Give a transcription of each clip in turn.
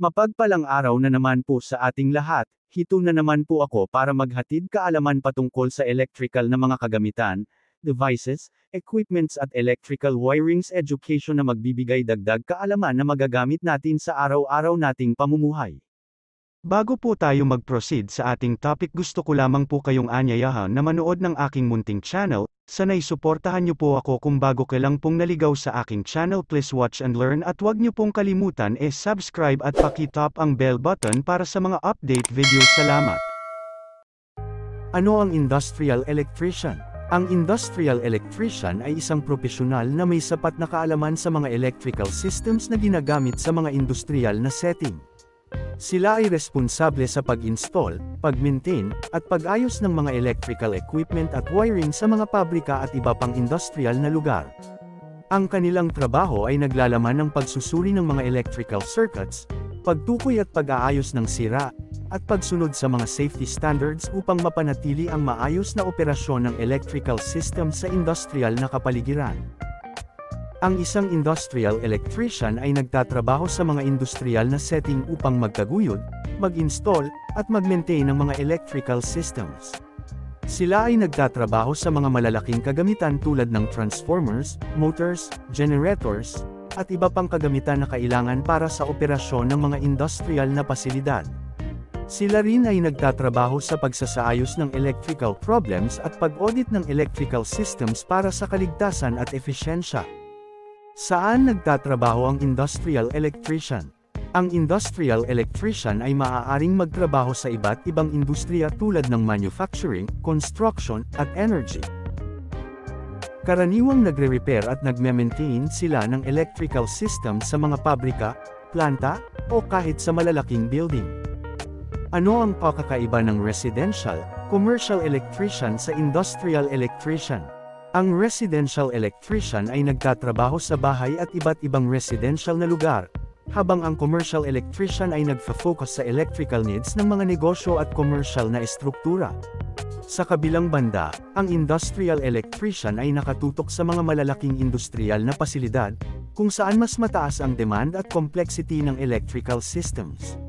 Mapagpalang araw na naman po sa ating lahat, hito na naman po ako para maghatid kaalaman patungkol sa electrical na mga kagamitan, devices, equipments at electrical wirings education na magbibigay dagdag kaalaman na magagamit natin sa araw-araw nating pamumuhay. Bago po tayo mag-proceed sa ating topic, gusto ko lamang po kayong anyayahan na manood ng aking munting channel. Sana'y suportahan niyo po ako kung bago ka lang pong naligaw sa aking channel. Please watch and learn at huwag niyo pong kalimutan subscribe at paki-tap ang bell button para sa mga update videos. Salamat. Ano ang industrial electrician? Ang industrial electrician ay isang profesional na may sapat na kaalaman sa mga electrical systems na ginagamit sa mga industrial na setting. Sila ay responsable sa pag-install, pag-maintain, at pag-ayos ng mga electrical equipment at wiring sa mga pabrika at iba pang industrial na lugar. Ang kanilang trabaho ay naglalaman ng pagsusuri ng mga electrical circuits, pagtukoy at pag-aayos ng sira, at pagsunod sa mga safety standards upang mapanatili ang maayos na operasyon ng electrical system sa industrial na kapaligiran. Ang isang industrial electrician ay nagtatrabaho sa mga industrial na setting upang magtaguyod, mag-install, at mag-maintain ng mga electrical systems. Sila ay nagtatrabaho sa mga malalaking kagamitan tulad ng transformers, motors, generators, at iba pang kagamitan na kailangan para sa operasyon ng mga industrial na pasilidad. Sila rin ay nagtatrabaho sa pagsasaayos ng electrical problems at pag-audit ng electrical systems para sa kaligtasan at efisyensya. Saan nagtatrabaho ang industrial electrician? Ang industrial electrician ay maaaring magtrabaho sa iba't ibang industriya tulad ng manufacturing, construction, at energy. Karaniwang nagre-repair at nagme-maintain sila ng electrical system sa mga pabrika, planta, o kahit sa malalaking building. Ano ang pagkakaiba ng residential, commercial electrician sa industrial electrician? Ang residential electrician ay nagtatrabaho sa bahay at iba't ibang residential na lugar, habang ang commercial electrician ay nagfa-focus sa electrical needs ng mga negosyo at commercial na estruktura. Sa kabilang banda, ang industrial electrician ay nakatutok sa mga malalaking industrial na pasilidad, kung saan mas mataas ang demand at complexity ng electrical systems.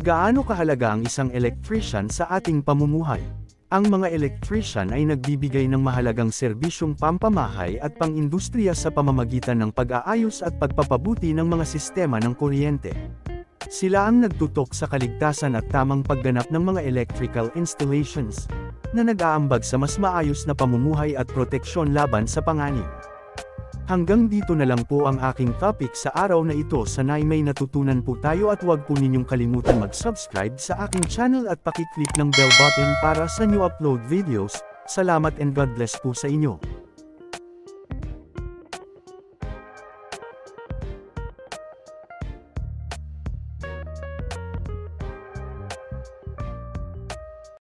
Gaano kahalaga ang isang electrician sa ating pamumuhay? Ang mga electrician ay nagbibigay ng mahalagang serbisyong pampamahay at pang-industriya sa pamamagitan ng pag-aayos at pagpapabuti ng mga sistema ng kuryente. Sila ang nagtutok sa kaligtasan at tamang pagganap ng mga electrical installations, na nag-aambag sa mas maayos na pamumuhay at proteksyon laban sa panganib. Hanggang dito na lang po ang aking topic sa araw na ito. Sana'y may natutunan po tayo at huwag po ninyong kalimutan mag-subscribe sa aking channel at pakiclick ng bell button para sa new upload videos. Salamat and God bless po sa inyo.